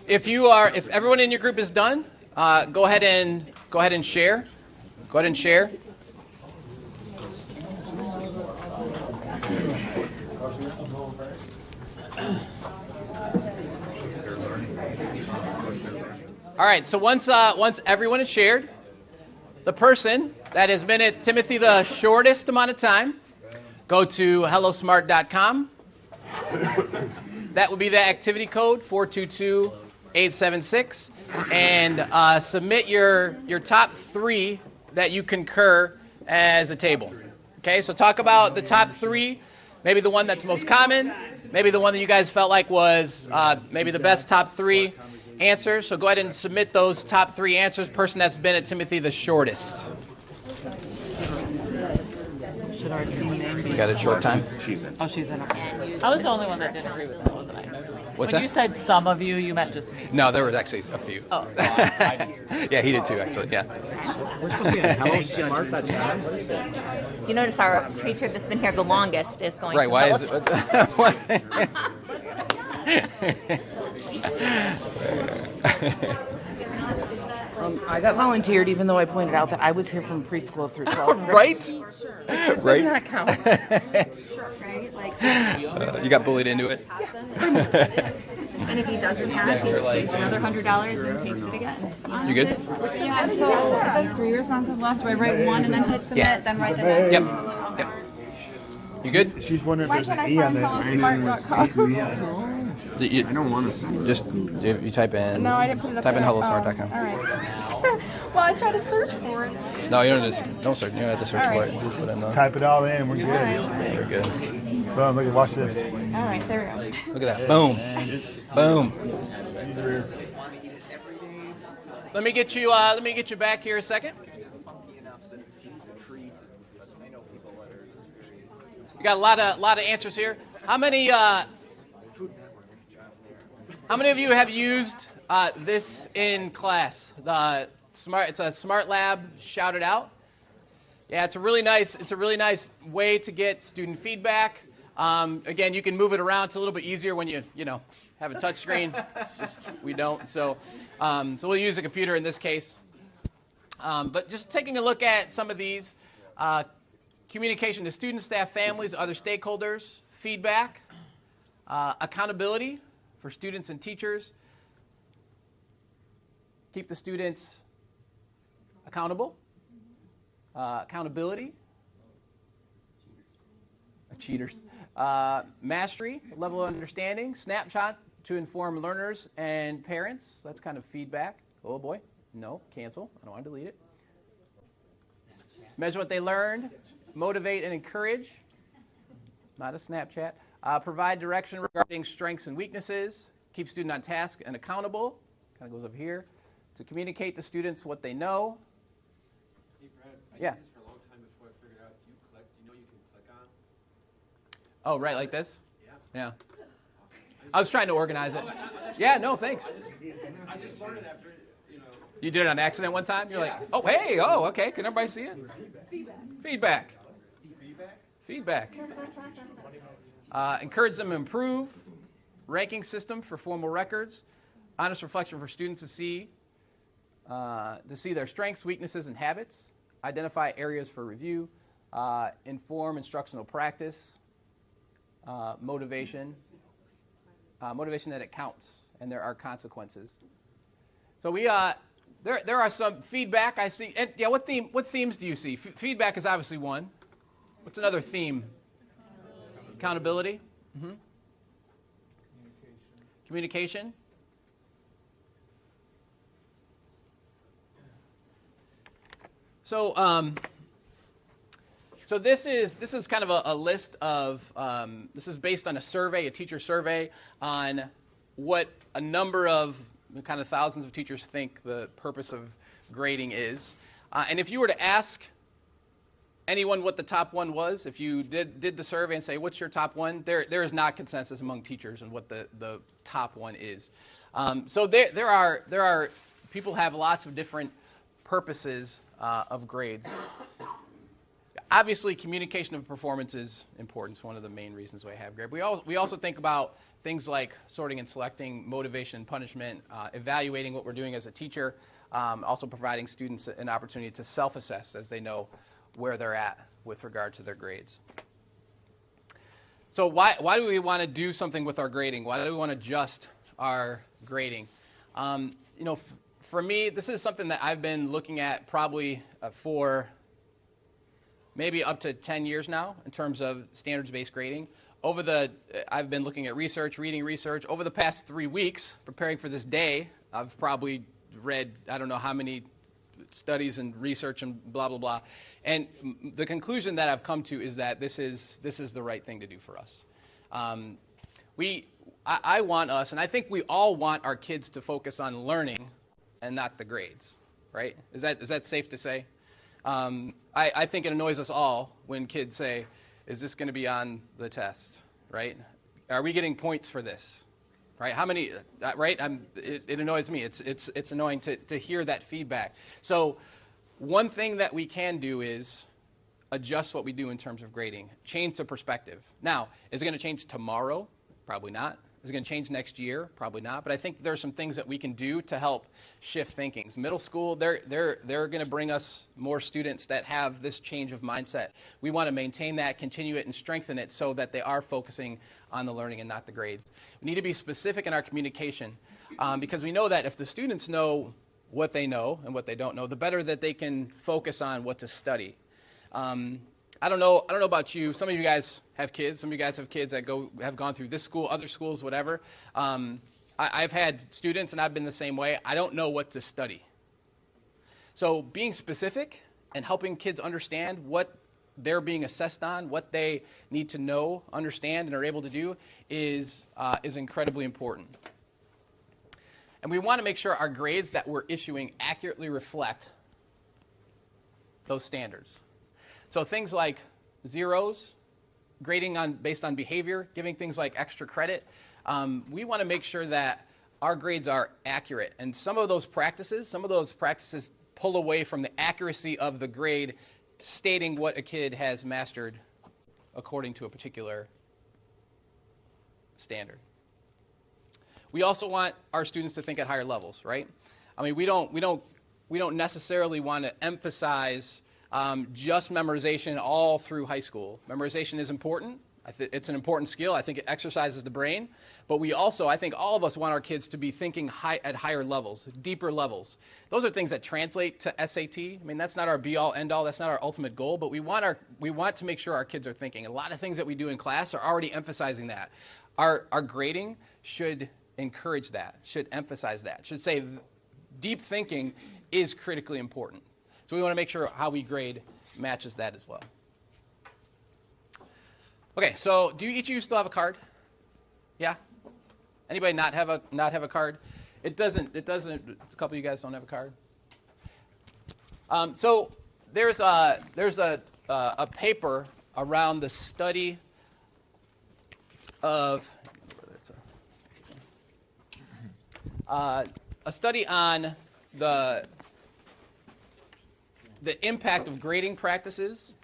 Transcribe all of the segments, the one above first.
If everyone in your group is done, go ahead and share. Go ahead and share. All right, so once everyone is shared, the person that has been at Timothy the shortest amount of time, go to hellosmart.com. That will be the activity code 422-876, and submit your top 3 that you concur as a table. Okay, so talk about the top 3, maybe the one that's most common, maybe the one that you guys felt like was maybe the best top 3 answers. So go ahead and submit those top 3 answers. Person that's been at Timothy the shortest. Should our team name be? You got a short time? Oh, she's in. I was the only one that didn't agree with that, wasn't I? What's when that? you said some of you, you meant just me. No, there was actually a few. Oh. Yeah, he did too, actually. Yeah. You notice our preacher that's been here the longest is going Right. to Why Hello is it? I got volunteered, even though I pointed out that I was here from preschool through 12th grade. Right? This Right. does not count. right? Like, You got bullied into it. and if he doesn't pass, he takes another $100 and takes it again. You good? Yeah, so it says 3 responses left. Do I write one and then hit submit, Yeah. then write the next? Yep. You good? She's wondering Why if can't there's I an E on find this. hellosmart.com? You, I don't want to send it. just you type in. No, I didn't put it up Type in there. hellosmart.com. All right. Well, I tried to search for it. No, you don't search. Don't have to search All for right. it. Just put in the. Type it all in. We're good. You're good. Boom, look at, watch this. All right, there we go. Look at that. Boom. Boom. Let me get you back here a second. You got a lot of answers here. How many of you have used this in class? It's a smart lab shouted out. Yeah, it's a really nice way to get student feedback. Again, you can move it around. It's a little bit easier when you have a touch screen. We don't, so we'll use a computer in this case. But just taking a look at some of these, communication to students, staff, families, other stakeholders, feedback, accountability for students and teachers, keep the students accountable, accountability, cheaters, mastery, level of understanding, snapshot to inform learners and parents. That's kind of feedback. Oh boy, no, cancel. I don't want to delete it. Measure what they learned, motivate and encourage. Not a Snapchat. Provide direction regarding strengths and weaknesses. Keep student on task and accountable. Kind of goes over here. To communicate to students what they know. Hey, Brad, I Yeah. used this for a long time before I figured out you know you can click on? Oh, right, like this? Yeah. Yeah. I was trying to organize it. Yeah, no, thanks. I just learned it after, You did it on accident one time? You're like, oh, hey, oh, okay. Can everybody see it? Feedback. Feedback. Encourage them to improve. Ranking system for formal records. Honest reflection for students to see their strengths, weaknesses, and habits. Identify areas for review. Inform instructional practice. Motivation. Motivation that it counts and there are consequences. So we there are some feedback I see. And yeah, what themes do you see? Feedback is obviously one. What's another theme? Accountability. Mm-hmm. Communication. So this is kind of a list of this is based on a survey, a teacher survey, on what a number of kind of thousands of teachers think the purpose of grading is. And if you were to ask anyone what the top one was, if you did the survey and say, what's your top one, there is not consensus among teachers on what the top one is. So there are people have lots of different purposes of grades. Obviously, communication of performance is important. It's one of the main reasons why I have grade. We also think about things like sorting and selecting, motivation and punishment, evaluating what we're doing as a teacher, also providing students an opportunity to self-assess as they know where they're at with regard to their grades. So why do we want to do something with our grading? Why do we want to adjust our grading? For me, this is something that I've been looking at probably for maybe up to 10 years now in terms of standards-based grading. I've been looking at research, reading research. Over the past 3 weeks, preparing for this day, I've probably read, I don't know how many studies and research and blah, blah, blah. And the conclusion that I've come to is that this is the right thing to do for us. I want us, and I think we all want our kids to focus on learning and not the grades, right? Is that safe to say? I think it annoys us all when kids say, is this going to be on the test, right? Are we getting points for this, right? How many, right? It annoys me. It's annoying to hear that feedback. So one thing that we can do is adjust what we do in terms of grading, change the perspective. Now, is it going to change tomorrow? Probably not. Is it going to change next year? Probably not. But I think there are some things that we can do to help shift thinking. Middle school, they're going to bring us more students that have this change of mindset. We want to maintain that, continue it, and strengthen it so that they are focusing on the learning and not the grades. We need to be specific in our communication because we know that if the students know what they know and what they don't know, the better that they can focus on what to study. I don't know about you. Some of you guys have kids. Some of you guys have kids that have gone through this school, other schools, whatever. I've had students, and I've been the same way. I don't know what to study. So being specific and helping kids understand what they're being assessed on, what they need to know, understand, and are able to do is incredibly important. And we want to make sure our grades that we're issuing accurately reflect those standards. So things like zeros, grading based on behavior, giving things like extra credit, we want to make sure that our grades are accurate. And some of those practices pull away from the accuracy of the grade stating what a kid has mastered according to a particular standard. We also want our students to think at higher levels, right? I mean, we don't necessarily want to emphasize just memorization all through high school. Memorization is important. It's an important skill. I think it exercises the brain. But I think all of us want our kids to be thinking at higher levels, deeper levels. Those are things that translate to SAT. I mean, that's not our be-all, end-all. That's not our ultimate goal. But we want to make sure our kids are thinking. A lot of things that we do in class are already emphasizing that. Our grading should encourage that, should emphasize that, should say deep thinking is critically important. So we want to make sure how we grade matches that as well. Okay, so do each of you still have a card? Yeah? Anybody not have a card? It doesn't, a couple of you guys don't have a card. So there's a paper around the study of a study on the impact of grading practices,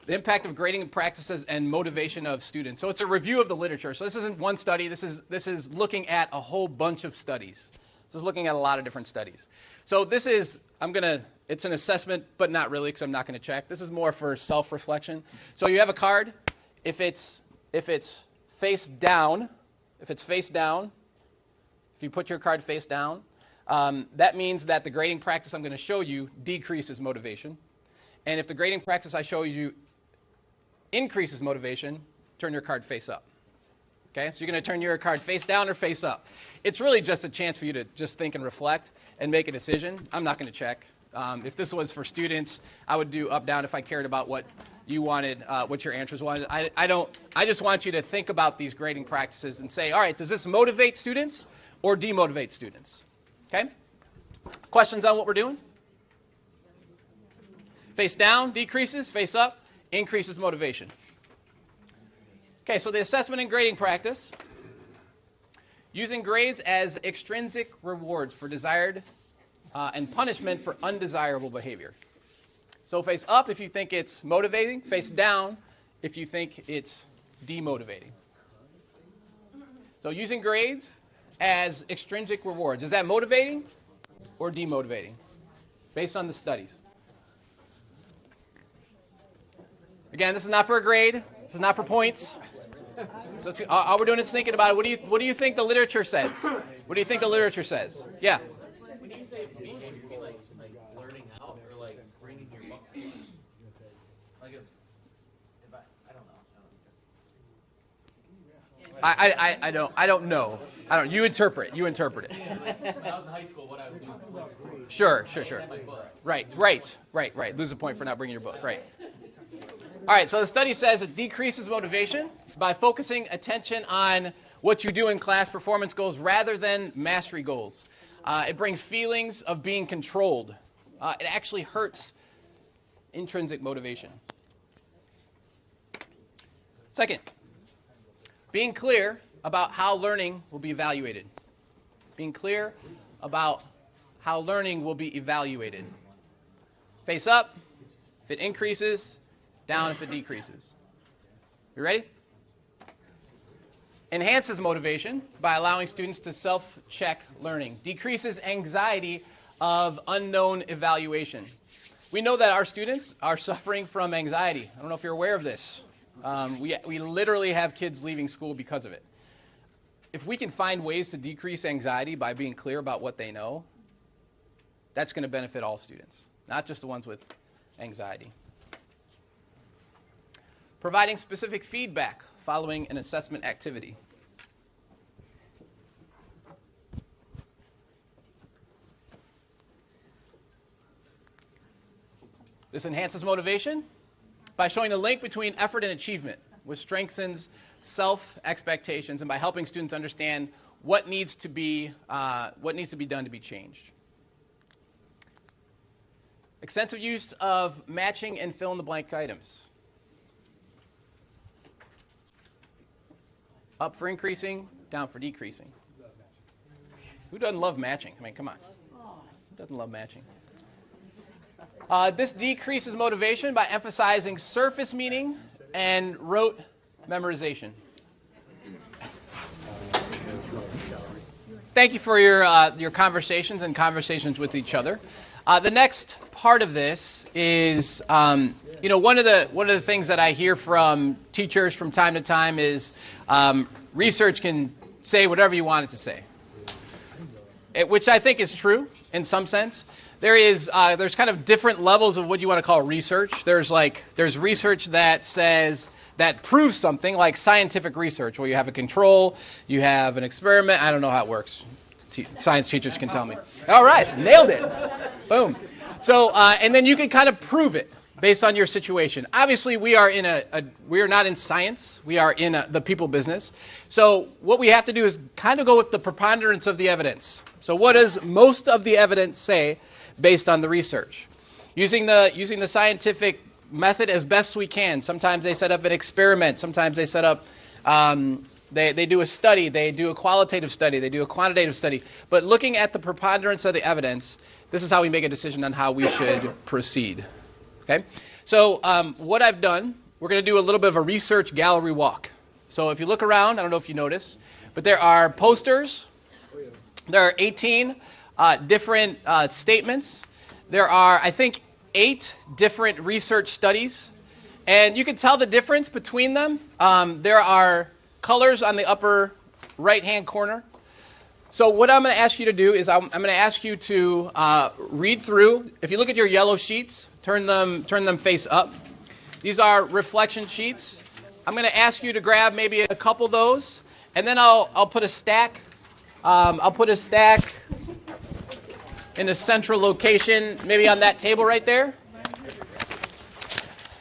the impact of grading practices and motivation of students. So it's a review of the literature. So this isn't one study. This is looking at a whole bunch of studies. This is looking at a lot of different studies. So this is, it's an assessment, but not really because I'm not going to check. This is more for self-reflection. So you have a card. If it's face down, if you put your card face down, that means that the grading practice I'm going to show you decreases motivation. And if the grading practice I show you increases motivation, turn your card face up. Okay, so you're going to turn your card face down or face up. It's really just a chance for you to just think and reflect and make a decision. I'm not going to check. If this was for students, I would do up, down if I cared about what you wanted, what your answers wanted. I just want you to think about these grading practices and say, all right, does this motivate students or demotivate students? Okay? Questions on what we're doing? Face down, decreases. Face up, increases motivation. Okay, so the assessment and grading practice. Using grades as extrinsic rewards for desired and punishment for undesirable behavior. So face up if you think it's motivating, face down if you think it's demotivating. So using grades as extrinsic rewards, is that motivating or demotivating based on the studies? Again, this is not for a grade. This is not for points. So all we're doing is thinking about it. What do you think the literature says? What do you think the literature says? Yeah. When you say behavior, you mean like learning out or like bringing your book to us? Like if I don't know. I don't know. You interpret it. When I was in high school, what I would do was Sure. my book. Right. Lose a point for not bringing your book. Right. All right, so the study says it decreases motivation by focusing attention on what you do in class performance goals rather than mastery goals. It brings feelings of being controlled. It actually hurts intrinsic motivation. Second, being clear about how learning will be evaluated. Being clear about how learning will be evaluated. Face up if it increases, down if it decreases. You ready? Enhances motivation by allowing students to self-check learning. Decreases anxiety of unknown evaluation. We know that our students are suffering from anxiety. I don't know if you're aware of this. We literally have kids leaving school because of it. If we can find ways to decrease anxiety by being clear about what they know, that's going to benefit all students, not just the ones with anxiety. Providing specific feedback following an assessment activity. This enhances motivation by showing a link between effort and achievement, which strengthens self-expectations and by helping students understand what needs to be done to be changed. Extensive use of matching and fill-in-the-blank items. Up for increasing, down for decreasing. Who doesn't love matching? I mean, come on. Who doesn't love matching? This decreases motivation by emphasizing surface meaning and rote memorization. Thank you for your conversations and conversations with each other. The next part of this is, one of the things that I hear from teachers from time to time is research can say whatever you want it to say, which I think is true in some sense. There's kind of different levels of what you want to call research. There's research that proves something, like scientific research, where you have a control, you have an experiment. I don't know how it works. Science teachers can tell me. All right, so nailed it. Boom. So, and then you can kind of prove it based on your situation. Obviously, we are not in science. We are in the people business. So what we have to do is kind of go with the preponderance of the evidence. So what does most of the evidence say based on the research? Using the scientific method as best we can. Sometimes they set up an experiment. Sometimes they set up, they do a study. They do a qualitative study. They do a quantitative study. But looking at the preponderance of the evidence, this is how we make a decision on how we should proceed. Okay? So what I've done, we're going to do a little bit of a research gallery walk. So if you look around, I don't know if you notice, but there are posters. There are 18 different statements. There are, I think, 8 different research studies. And you can tell the difference between them. There are colors on the upper right-hand corner. So what I'm going to ask you to do is I'm going to ask you to read through. If you look at your yellow sheets, turn them face up. These are reflection sheets. I'm going to ask you to grab maybe a couple of those, and then I'll put a stack. I'll put a stack in a central location, maybe on that table right there.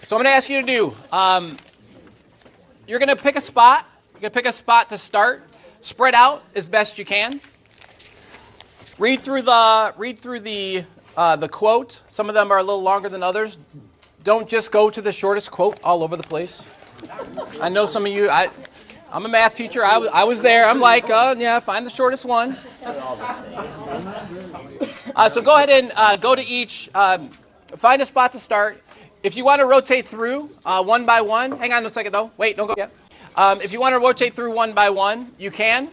So I'm going to ask you to do. You're going to pick a spot. You're going to pick a spot to start. Spread out as best you can. Read through the quote. Some of them are a little longer than others. Don't just go to the shortest quote all over the place. I know some of you. I'm a math teacher. I was there. I'm like, find the shortest one. So go ahead and go to each. Find a spot to start. If you want to rotate through one by one, hang on a second though. Wait, don't go yet. If you want to rotate through one by one, you can.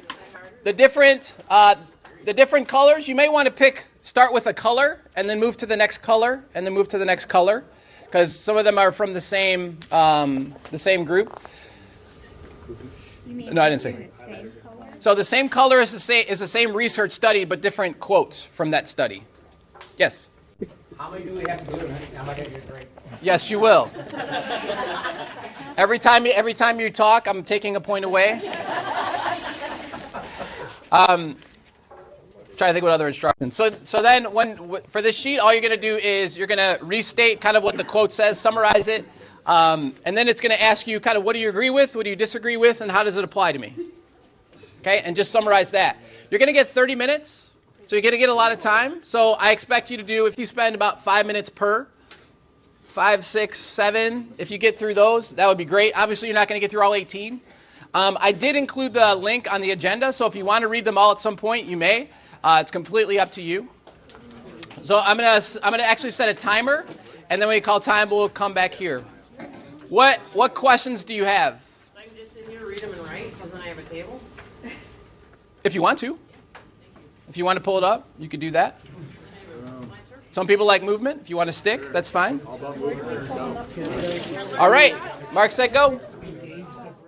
The different colors, you may want to start with a color and then move to the next color and then move to the next color, because some of them are from the same group. You mean No, I didn't say. the same color? So the same color is the same research study, but different quotes from that study. Yes. How many do we have to do? Am I gonna get a drink? Yes, you will. Every time you talk, I'm taking a point away. Trying to think what other instructions. So then for this sheet, all you're going to do is you're going to restate kind of what the quote says, summarize it, and then it's going to ask you kind of what do you agree with, what do you disagree with, and how does it apply to me? Okay, and just summarize that. You're going to get 30 minutes, so you're going to get a lot of time. So I expect you to do, if you spend about 5 minutes per, 5, 6, 7, if you get through those, that would be great. Obviously, you're not going to get through all 18. I did include the link on the agenda, so if you want to read them all at some point, you may. It's completely up to you. So I'm gonna actually set a timer, and then when we call time, we'll come back here. What questions do you have? I can just sit here, read them, and write, because then I have a table. If you want to. If you want to pull it up, you could do that. Some people like movement. If you want to stick, that's fine. All right, Mark, set, go.